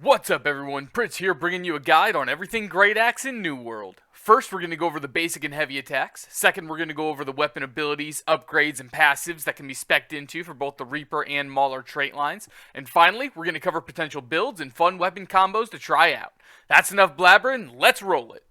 What's up everyone, Pritz here bringing you a guide on everything GreatAxe in New World. First we're going to go over the basic and heavy attacks. Second we're going to go over the weapon abilities, upgrades, and passives that can be spec'd into for both the Reaper and Mauler trait lines. And finally we're going to cover potential builds and fun weapon combos to try out. That's enough blabbering, let's roll it.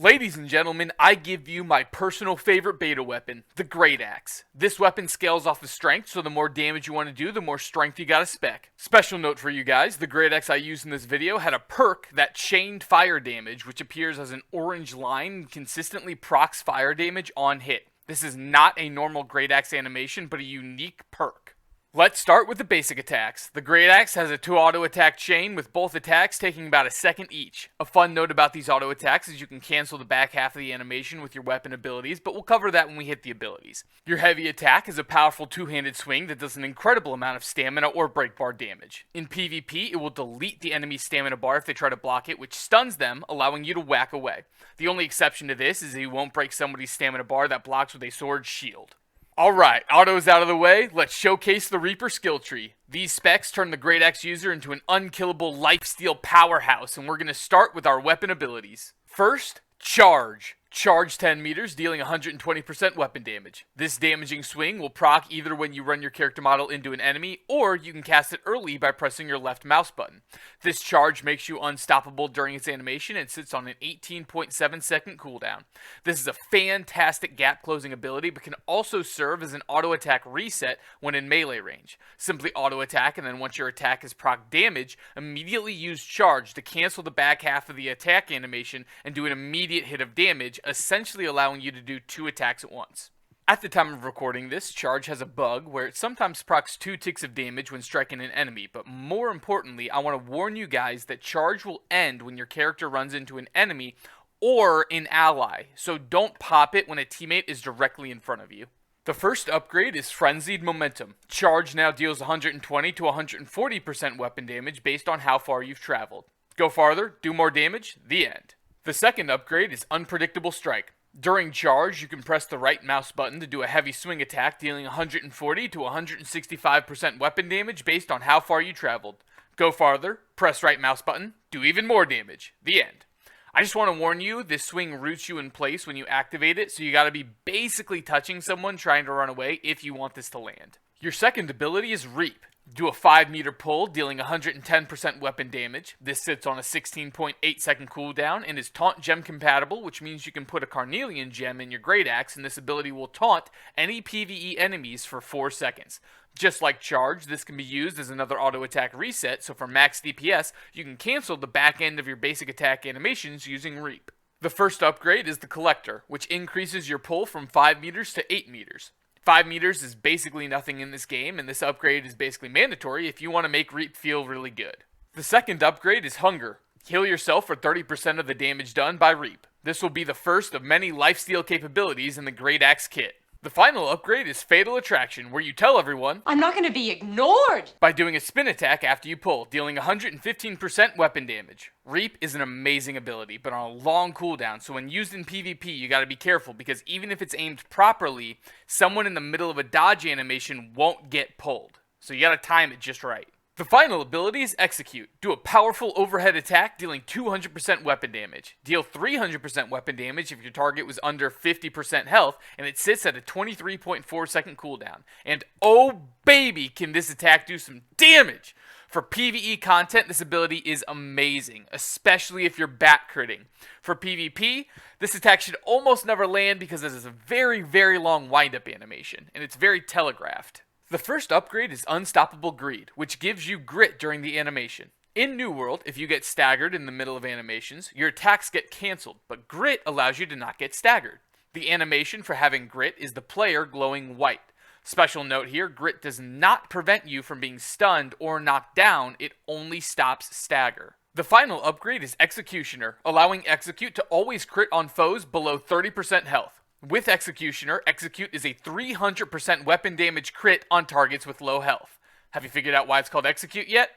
Ladies and gentlemen, I give you my personal favorite beta weapon, the GreatAxe. This weapon scales off the strength, so the more damage you want to do, the more strength you gotta spec. Special note for you guys, the GreatAxe I used in this video had a perk that chained fire damage, which appears as an orange line and consistently procs fire damage on hit. This is not a normal GreatAxe animation, but a unique perk. Let's start with the basic attacks. The GreatAxe has a 2 auto attack chain with both attacks taking about a second each. A fun note about these auto attacks is you can cancel the back half of the animation with your weapon abilities, but we'll cover that when we hit the abilities. Your heavy attack is a powerful 2-handed swing that does an incredible amount of stamina or break bar damage. In PvP, it will delete the enemy's stamina bar if they try to block it, which stuns them, allowing you to whack away. The only exception to this is that you won't break somebody's stamina bar that blocks with a sword shield. Alright, autos out of the way, let's showcase the Reaper skill tree. These specs turn the GreatAxe user into an unkillable lifesteal powerhouse, and we're going to start with our weapon abilities. First, Charge. Charge 10 meters, dealing 120% weapon damage. This damaging swing will proc either when you run your character model into an enemy, or you can cast it early by pressing your left mouse button. This charge makes you unstoppable during its animation and sits on an 18.7 second cooldown. This is a fantastic gap closing ability, but can also serve as an auto attack reset when in melee range. Simply auto attack, and then once your attack is proc damage, immediately use charge to cancel the back half of the attack animation and do an immediate hit of damage, essentially allowing you to do 2 attacks at once. At the time of recording this, Charge has a bug where it sometimes procs 2 ticks of damage when striking an enemy, but more importantly, I want to warn you guys that Charge will end when your character runs into an enemy or an ally, so don't pop it when a teammate is directly in front of you. The first upgrade is Frenzied Momentum. Charge now deals 120 to 140% weapon damage based on how far you've traveled. Go farther, do more damage, the end. The second upgrade is Unpredictable Strike. During charge, you can press the right mouse button to do a heavy swing attack dealing 140 to 165% weapon damage based on how far you traveled. Go farther, press right mouse button, do even more damage. The end. I just want to warn you, this swing roots you in place when you activate it, so you gotta be basically touching someone trying to run away if you want this to land. Your second ability is Reap. Do a 5-meter pull, dealing 110% weapon damage. This sits on a 16.8 second cooldown and is taunt gem compatible, which means you can put a Carnelian gem in your GreatAxe, and this ability will taunt any PvE enemies for 4 seconds. Just like Charge, this can be used as another auto attack reset, so for max DPS, you can cancel the back end of your basic attack animations using Reap. The first upgrade is the Collector, which increases your pull from 5 meters to 8 meters. 5 meters is basically nothing in this game, and this upgrade is basically mandatory if you want to make Reap feel really good. The second upgrade is Hunger. Heal yourself for 30% of the damage done by Reap. This will be the first of many lifesteal capabilities in the GreatAxe kit. The final upgrade is Fatal Attraction, where you tell everyone, "I'm not going to be ignored!" by doing a spin attack after you pull, dealing 115% weapon damage. Reap is an amazing ability, but on a long cooldown, so when used in PvP, you gotta be careful, because even if it's aimed properly, someone in the middle of a dodge animation won't get pulled. So you gotta time it just right. The final ability is Execute. Do a powerful overhead attack dealing 200% weapon damage. Deal 300% weapon damage if your target was under 50% health, and it sits at a 23.4 second cooldown. And oh baby, can this attack do some damage! For PvE content, this ability is amazing, especially if you're bat critting. For PvP, this attack should almost never land because it is a very, very long wind-up animation, and it's very telegraphed. The first upgrade is Unstoppable Greed, which gives you grit during the animation. In New World, if you get staggered in the middle of animations, your attacks get cancelled, but grit allows you to not get staggered. The animation for having grit is the player glowing white. Special note here, grit does not prevent you from being stunned or knocked down, it only stops stagger. The final upgrade is Executioner, allowing Execute to always crit on foes below 30% health. With Executioner, Execute is a 300% weapon damage crit on targets with low health. Have you figured out why it's called Execute yet?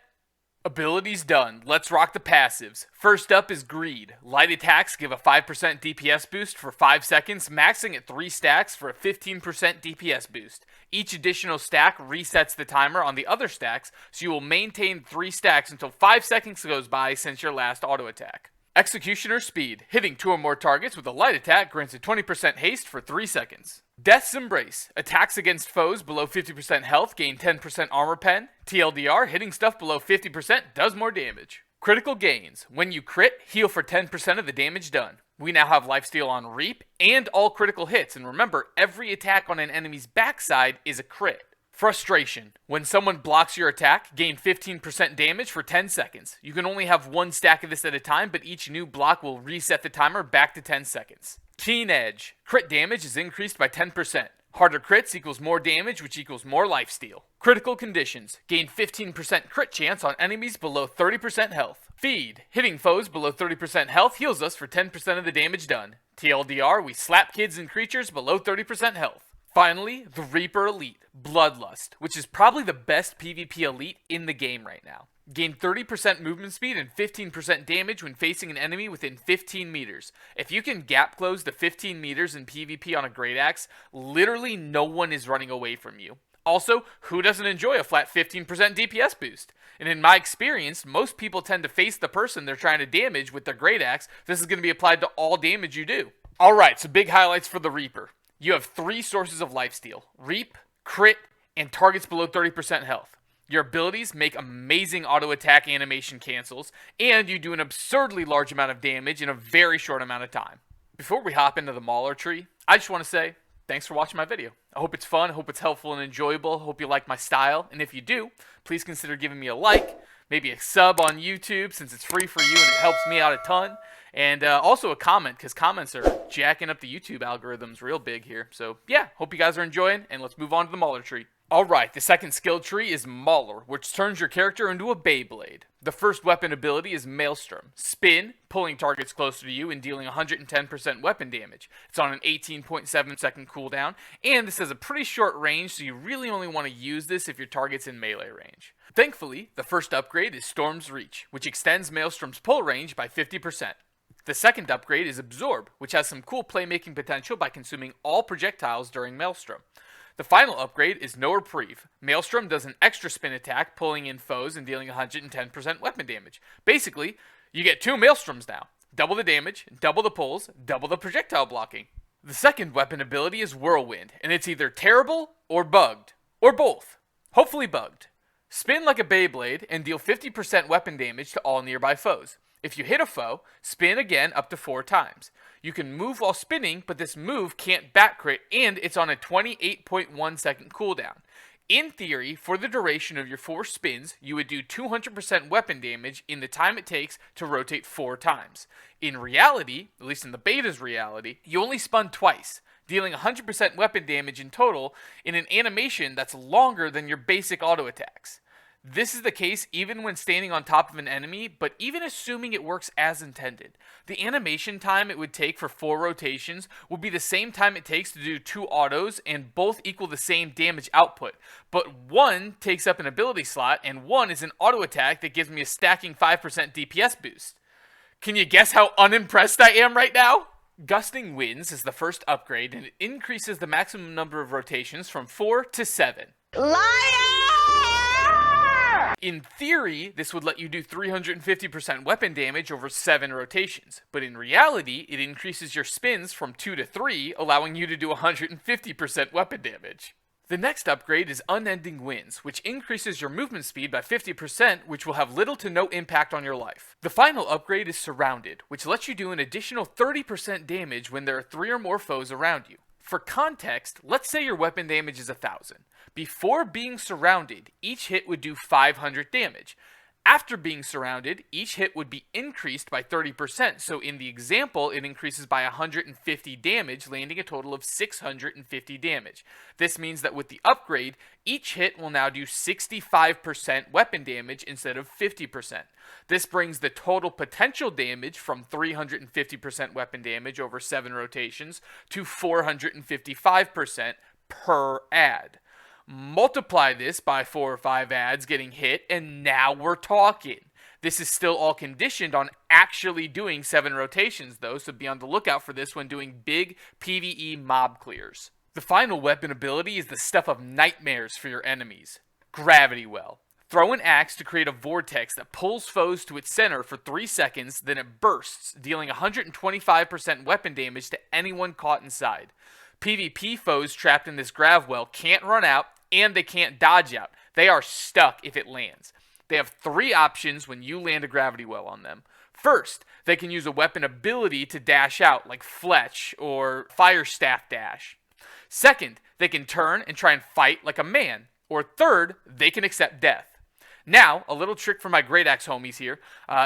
Abilities done. Let's rock the passives. First up is Greed. Light attacks give a 5% DPS boost for 5 seconds, maxing at 3 stacks for a 15% DPS boost. Each additional stack resets the timer on the other stacks, so you will maintain 3 stacks until 5 seconds goes by since your last auto attack. Executioner Speed. Hitting 2 or more targets with a light attack grants a 20% haste for 3 seconds. Death's Embrace. Attacks against foes below 50% health gain 10% armor pen. TLDR, hitting stuff below 50% does more damage. Critical Gains. When you crit, heal for 10% of the damage done. We now have lifesteal on Reap and all critical hits, and remember, every attack on an enemy's backside is a crit. Frustration. When someone blocks your attack, gain 15% damage for 10 seconds. You can only have 1 stack of this at a time, but each new block will reset the timer back to 10 seconds. Keen Edge. Crit damage is increased by 10%. Harder crits equals more damage, which equals more lifesteal. Critical Conditions. Gain 15% crit chance on enemies below 30% health. Feed. Hitting foes below 30% health heals us for 10% of the damage done. TLDR, we slap kids and creatures below 30% health. Finally, the Reaper Elite, Bloodlust, which is probably the best PvP elite in the game right now. Gain 30% movement speed and 15% damage when facing an enemy within 15 meters. If you can gap close to 15 meters in PvP on a GreatAxe, literally no one is running away from you. Also, who doesn't enjoy a flat 15% DPS boost? And in my experience, most people tend to face the person they're trying to damage with their GreatAxe. This is going to be applied to all damage you do. Alright, so big highlights for the Reaper. You have 3 sources of lifesteal: Reap, Crit, and targets below 30% health. Your abilities make amazing auto attack animation cancels, and you do an absurdly large amount of damage in a very short amount of time. Before we hop into the Mauler tree, I just want to say thanks for watching my video. I hope it's fun, I hope it's helpful and enjoyable, I hope you like my style, and if you do, please consider giving me a like, maybe a sub on YouTube since it's free for you and it helps me out a ton. And also a comment, because comments are jacking up the YouTube algorithms real big here. So yeah, hope you guys are enjoying, and let's move on to the Mauler tree. Alright, the second skill tree is Mauler, which turns your character into a Beyblade. The first weapon ability is Maelstrom. Spin, pulling targets closer to you and dealing 110% weapon damage. It's on an 18.7 second cooldown, and this has a pretty short range, so you really only want to use this if your target's in melee range. Thankfully, the first upgrade is Storm's Reach, which extends Maelstrom's pull range by 50%. The second upgrade is Absorb, which has some cool playmaking potential by consuming all projectiles during Maelstrom. The final upgrade is No Reprieve. Maelstrom does an extra spin attack, pulling in foes and dealing 110% weapon damage. Basically, you get 2 Maelstroms now. Double the damage, double the pulls, double the projectile blocking. The second weapon ability is Whirlwind, and it's either terrible or bugged. Or both. Hopefully bugged. Spin like a Beyblade and deal 50% weapon damage to all nearby foes. If you hit a foe, spin again up to 4 times. You can move while spinning, but this move can't back crit, and it's on a 28.1 second cooldown. In theory, for the duration of your 4 spins, you would do 200% weapon damage in the time it takes to rotate 4 times. In reality, at least in the beta's reality, you only spun twice, dealing 100% weapon damage in total in an animation that's longer than your basic auto attacks. This is the case even when standing on top of an enemy, but even assuming it works as intended. The animation time it would take for 4 rotations would be the same time it takes to do 2 autos, and both equal the same damage output. But one takes up an ability slot, and one is an auto attack that gives me a stacking 5% DPS boost. Can you guess how unimpressed I am right now? Gusting Winds is the first upgrade, and it increases the maximum number of rotations from 4 to 7. Liar! In theory, this would let you do 350% weapon damage over 7 rotations, but in reality, it increases your spins from 2 to 3, allowing you to do 150% weapon damage. The next upgrade is Unending Winds, which increases your movement speed by 50%, which will have little to no impact on your life. The final upgrade is Surrounded, which lets you do an additional 30% damage when there are 3 or more foes around you. For context, let's say your weapon damage is 1,000. Before being surrounded, each hit would do 500 damage. After being surrounded, each hit would be increased by 30%, so in the example, it increases by 150 damage, landing a total of 650 damage. This means that with the upgrade, each hit will now do 65% weapon damage instead of 50%. This brings the total potential damage from 350% weapon damage over 7 rotations to 455% per ad. Multiply this by 4 or 5 ads getting hit, and now we're talking. This is still all conditioned on actually doing 7 rotations though, so be on the lookout for this when doing big PvE mob clears. The final weapon ability is the stuff of nightmares for your enemies. Gravity Well. Throw an axe to create a vortex that pulls foes to its center for 3 seconds, then it bursts, dealing 125% weapon damage to anyone caught inside. PvP foes trapped in this grav well can't run out, and they can't dodge out. They are stuck if it lands. They have 3 options when you land a gravity well on them. First, they can use a weapon ability to dash out, like Fletch or Fire Staff Dash. Second, they can turn and try and fight like a man. Or third, they can accept death. Now, a little trick for my GreatAxe homies here.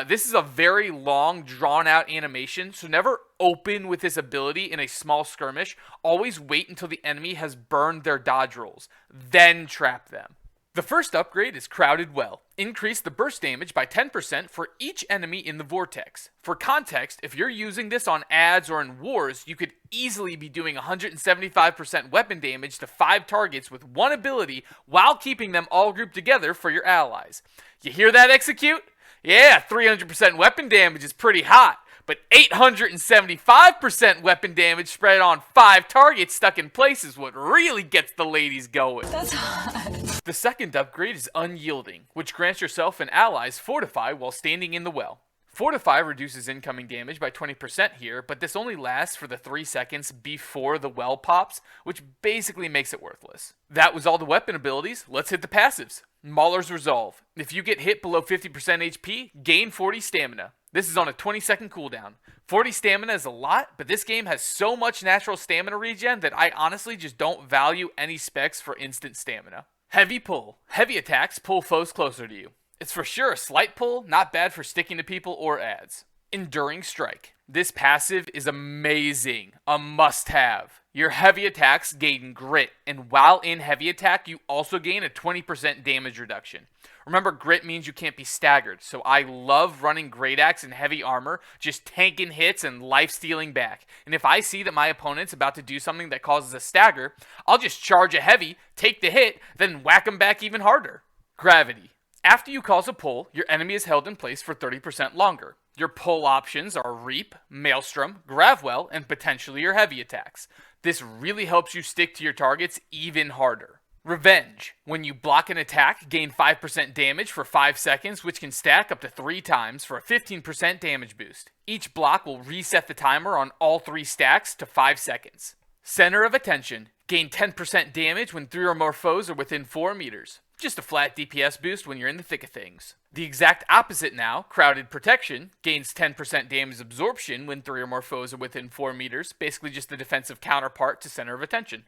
This is a very long, drawn-out animation, so never open with this ability in a small skirmish. Always wait until the enemy has burned their dodge rolls, then trap them. The first upgrade is Crowded Well. Increase the burst damage by 10% for each enemy in the vortex. For context, if you're using this on ads or in wars, you could easily be doing 175% weapon damage to 5 targets with one ability while keeping them all grouped together for your allies. You hear that, Execute? Yeah, 300% weapon damage is pretty hot, but 875% weapon damage spread on 5 targets stuck in place is what really gets the ladies going. That's hot. The second upgrade is Unyielding, which grants yourself and allies Fortify while standing in the well. Fortify reduces incoming damage by 20% here, but this only lasts for the 3 seconds before the well pops, which basically makes it worthless. That was all the weapon abilities. Let's hit the passives. Mauler's Resolve. If you get hit below 50% HP, gain 40 stamina. This is on a 20-second cooldown. 40 stamina is a lot, but this game has so much natural stamina regen that I honestly just don't value any specs for instant stamina. Heavy Pull. Heavy attacks pull foes closer to you. It's for sure a slight pull, not bad for sticking to people or ads. Enduring Strike. This passive is amazing. A must-have. Your heavy attacks gain grit, and while in heavy attack, you also gain a 20% damage reduction. Remember, grit means you can't be staggered, so I love running GreatAxe in heavy armor, just tanking hits and life-stealing back. And if I see that my opponent's about to do something that causes a stagger, I'll just charge a heavy, take the hit, then whack them back even harder. Gravity. After you cause a pull, your enemy is held in place for 30% longer. Your pull options are Reap, Maelstrom, Gravwell, and potentially your heavy attacks. This really helps you stick to your targets even harder. Revenge. When you block an attack, gain 5% damage for 5 seconds, which can stack up to 3 times for a 15% damage boost. Each block will reset the timer on all 3 stacks to 5 seconds. Center of Attention. Gain 10% damage when 3 or more foes are within 4 meters. Just a flat DPS boost when you're in the thick of things. The exact opposite now, Crowded Protection, gains 10% damage absorption when 3 or more foes are within 4 meters, basically just the defensive counterpart to Center of Attention.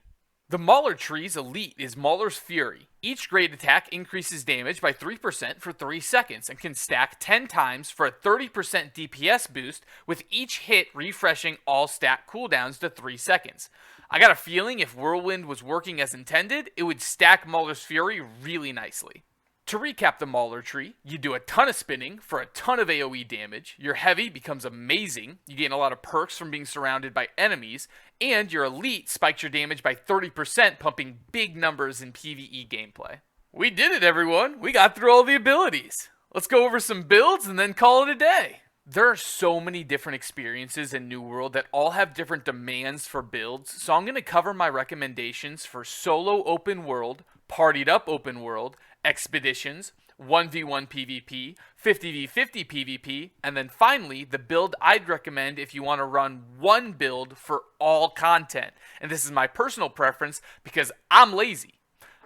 The Mauler tree's elite is Mauler's Fury. Each great attack increases damage by 3% for 3 seconds and can stack 10 times for a 30% DPS boost, with each hit refreshing all stack cooldowns to 3 seconds. I got a feeling if Whirlwind was working as intended, it would stack Mauler's Fury really nicely. To recap the Mauler tree, you do a ton of spinning for a ton of AoE damage, your heavy becomes amazing, you gain a lot of perks from being surrounded by enemies, and your elite spikes your damage by 30%, pumping big numbers in PvE gameplay. We did it, everyone! We got through all the abilities! Let's go over some builds and then call it a day! There are so many different experiences in New World that all have different demands for builds, so I'm going to cover my recommendations for solo open world, partied up open world, expeditions, 1v1 PvP, 50v50 PvP, and then finally the build I'd recommend if you want to run one build for all content. And this is my personal preference because I'm lazy.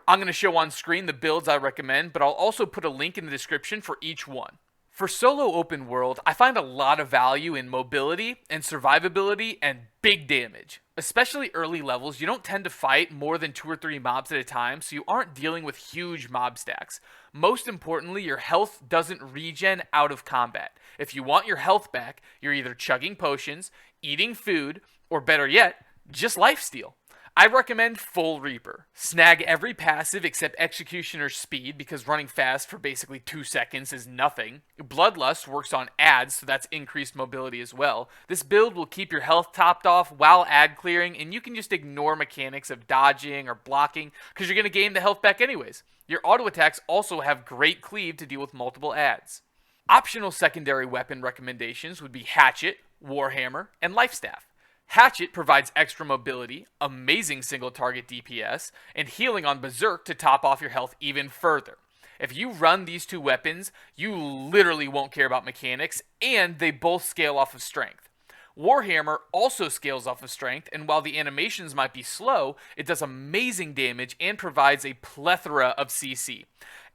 I'm going to show on screen the builds I recommend, but I'll also put a link in the description for each one. For solo open world, I find a lot of value in mobility and survivability and big damage. Especially early levels, you don't tend to fight more than 2 or 3 mobs at a time, so you aren't dealing with huge mob stacks. Most importantly, your health doesn't regen out of combat. If you want your health back, you're either chugging potions, eating food, or better yet, just lifesteal. I recommend Full Reaper. Snag every passive except Executioner Speed because running fast for basically 2 seconds is nothing. Bloodlust works on ads, so that's increased mobility as well. This build will keep your health topped off while ad clearing, and you can just ignore mechanics of dodging or blocking because you're going to gain the health back anyways. Your auto attacks also have great cleave to deal with multiple ads. Optional secondary weapon recommendations would be Hatchet, Warhammer, and Lifestaff. Hatchet provides extra mobility, amazing single target DPS, and healing on Berserk to top off your health even further. If you run these two weapons, you literally won't care about mechanics, and they both scale off of strength. Warhammer also scales off of strength, and while the animations might be slow, it does amazing damage and provides a plethora of CC.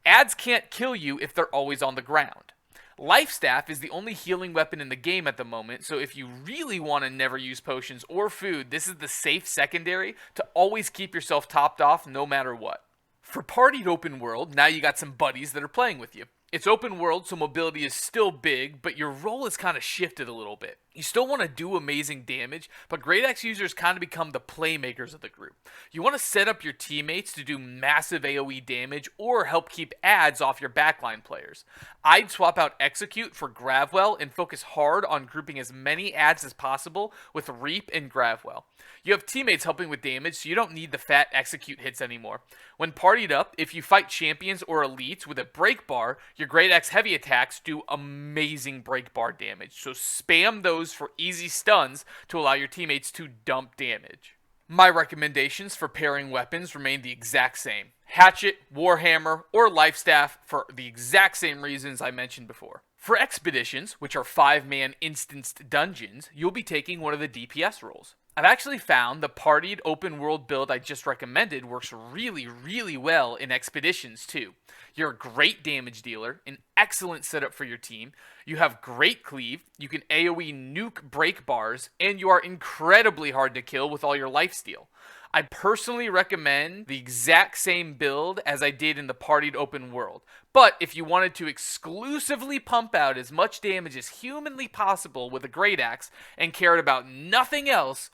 Ads can't kill you if they're always on the ground. Lifestaff is the only healing weapon in the game at the moment, so if you really want to never use potions or food, this is the safe secondary to always keep yourself topped off no matter what. For Partied Open World, now you got some buddies that are playing with you. It's open world, so mobility is still big, but your role is kind of shifted a little bit. You still want to do amazing damage, but GreatAxe users kind of become the playmakers of the group. You want to set up your teammates to do massive AoE damage or help keep ads off your backline players. I'd swap out Execute for Gravwell and focus hard on grouping as many ads as possible with Reap and Gravwell. You have teammates helping with damage, so you don't need the fat Execute hits anymore. When partied up, if you fight champions or elites with a break bar, your GreatAxe heavy attacks do amazing break bar damage, so spam those for easy stuns to allow your teammates to dump damage. My recommendations for pairing weapons remain the exact same. Hatchet, Warhammer, or Lifestaff for the exact same reasons I mentioned before. For expeditions, which are 5-man instanced dungeons, you'll be taking one of the DPS roles. I've actually found the Partied open world build I just recommended works really well in expeditions too. You're a great damage dealer, an excellent setup for your team, you have great cleave, you can AoE nuke break bars, and you are incredibly hard to kill with all your lifesteal. I personally recommend the exact same build as I did in the Partied open world, but if you wanted to exclusively pump out as much damage as humanly possible with a GreatAxe and cared about nothing else,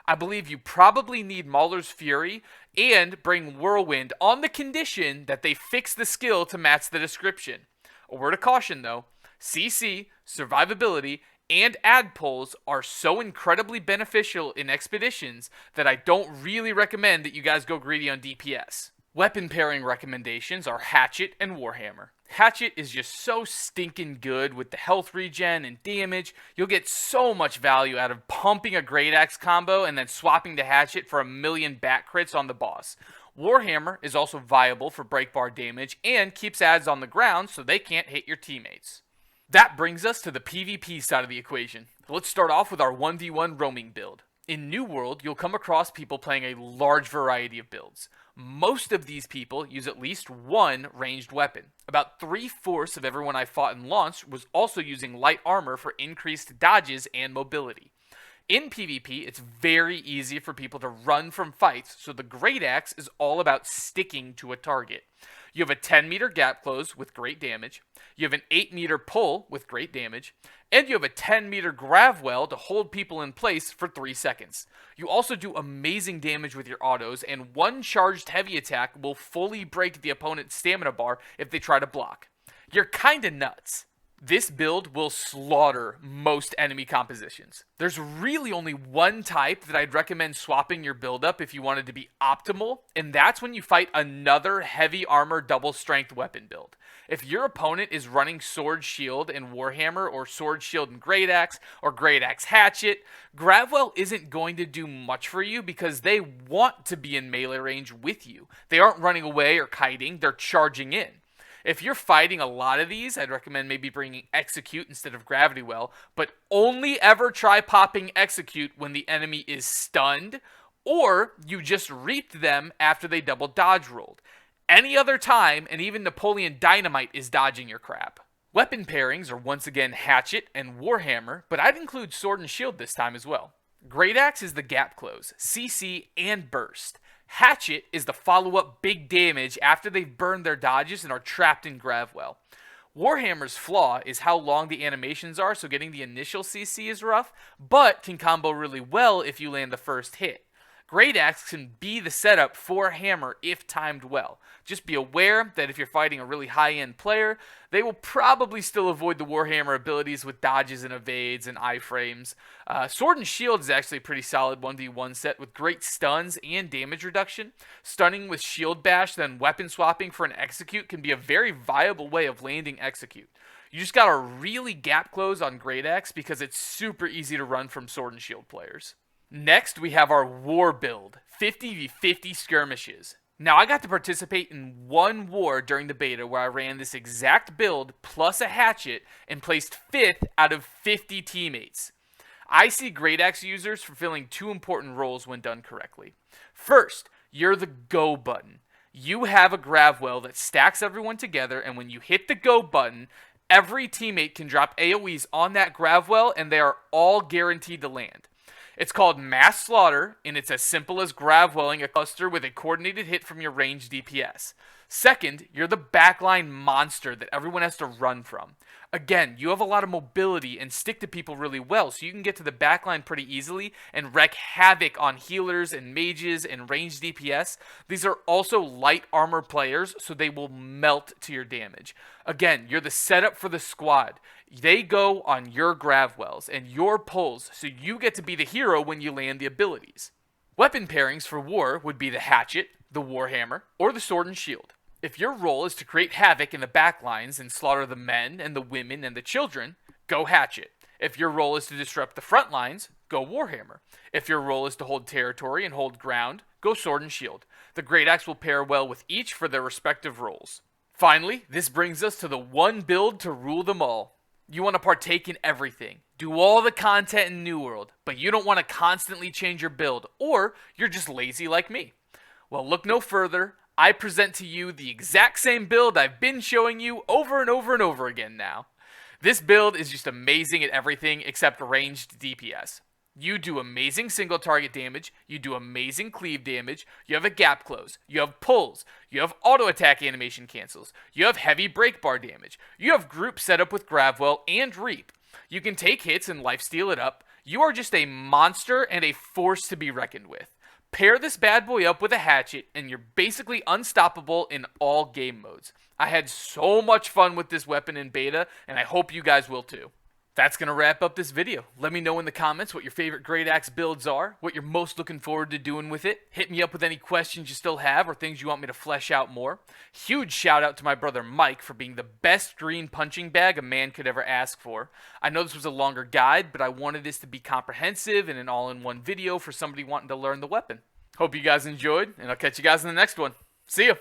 I believe you probably need Mauler's Fury and bring Whirlwind on the condition that they fix the skill to match the description. A word of caution though, CC, survivability, and ad pulls are so incredibly beneficial in expeditions that I don't really recommend that you guys go greedy on DPS. Weapon pairing recommendations are Hatchet and Warhammer. Hatchet is just so stinking good with the health regen and damage. You'll get so much value out of pumping a GreatAxe combo and then swapping to Hatchet for 1,000,000 back crits on the boss. Warhammer is also viable for break bar damage and keeps ads on the ground so they can't hit your teammates. That brings us to the PvP side of the equation. Let's start off with our 1v1 roaming build. In New World, you'll come across people playing a large variety of builds. Most of these people use at least one ranged weapon. About 3/4 of everyone I fought and launched was also using light armor for increased dodges and mobility. In PvP, it's very easy for people to run from fights, so the GreatAxe is all about sticking to a target. You have a 10-meter gap close with great damage, you have an 8-meter pull with great damage, and you have a 10-meter Gravwell to hold people in place for 3 seconds. You also do amazing damage with your autos, and one charged heavy attack will fully break the opponent's stamina bar if they try to block. You're kinda nuts. This build will slaughter most enemy compositions. There's really only one type that I'd recommend swapping your build up if you wanted to be optimal, and that's when you fight another heavy armor double strength weapon build. If your opponent is running Sword Shield and Warhammer, or Sword Shield and GreatAxe, or GreatAxe Hatchet, Gravwell isn't going to do much for you because they want to be in melee range with you. They aren't running away or kiting, they're charging in. If you're fighting a lot of these, I'd recommend maybe bringing Execute instead of Gravity Well, but only ever try popping Execute when the enemy is stunned, or you just reaped them after they double dodge rolled. Any other time, and even Napoleon Dynamite is dodging your crap. Weapon pairings are once again Hatchet and Warhammer, but I'd include Sword and Shield this time as well. GreatAxe is the gap close, CC, and burst. Hatchet is the follow-up big damage after they've burned their dodges and are trapped in Gravwell. Warhammer's flaw is how long the animations are, so getting the initial CC is rough, but can combo really well if you land the first hit. GreatAxe can be the setup for a hammer if timed well. Just be aware that if you're fighting a really high-end player, they will probably still avoid the Warhammer abilities with dodges and evades and iframes. Sword and Shield is actually a pretty solid 1v1 set with great stuns and damage reduction. Stunning with Shield Bash, then weapon swapping for an execute can be a very viable way of landing execute. You just gotta really gap close on GreatAxe because it's super easy to run from Sword and Shield players. Next, we have our war build, 50v50 skirmishes. Now, I got to participate in one war during the beta where I ran this exact build plus a hatchet and placed 5th out of 50 teammates. I see GreatAxe users fulfilling two important roles when done correctly. First, you're the go button. You have a grav well that stacks everyone together, and when you hit the go button, every teammate can drop AoEs on that grav well, and they are all guaranteed to land. It's called Mass Slaughter, and it's as simple as grav-welling a cluster with a coordinated hit from your ranged DPS. Second, you're the backline monster that everyone has to run from. Again, you have a lot of mobility and stick to people really well, so you can get to the backline pretty easily and wreak havoc on healers and mages and ranged DPS. These are also light armor players, so they will melt to your damage. Again, you're the setup for the squad. They go on your grav wells and your pulls, so you get to be the hero when you land the abilities. Weapon pairings for war would be the hatchet, the warhammer, or the sword and shield. If your role is to create havoc in the backlines and slaughter the men and the women and the children, go hatchet. If your role is to disrupt the front lines, go warhammer. If your role is to hold territory and hold ground, go sword and shield. The GreatAxe will pair well with each for their respective roles. Finally, this brings us to the one build to rule them all. You want to partake in everything, do all the content in New World, but you don't want to constantly change your build, or you're just lazy like me. Well, look no further. I present to you the exact same build I've been showing you over and over and over again now. This build is just amazing at everything except ranged DPS. You do amazing single target damage, you do amazing cleave damage, you have a gap close, you have pulls, you have auto attack animation cancels, you have heavy break bar damage, you have group setup with Gravwell and Reap. You can take hits and lifesteal it up. You are just a monster and a force to be reckoned with. Pair this bad boy up with a hatchet and you're basically unstoppable in all game modes. I had so much fun with this weapon in beta and I hope you guys will too. That's going to wrap up this video. Let me know in the comments what your favorite GreatAxe builds are, what you're most looking forward to doing with it. Hit me up with any questions you still have or things you want me to flesh out more. Huge shout out to my brother Mike for being the best green punching bag a man could ever ask for. I know this was a longer guide, but I wanted this to be comprehensive and an all-in-one video for somebody wanting to learn the weapon. Hope you guys enjoyed, and I'll catch you guys in the next one. See ya!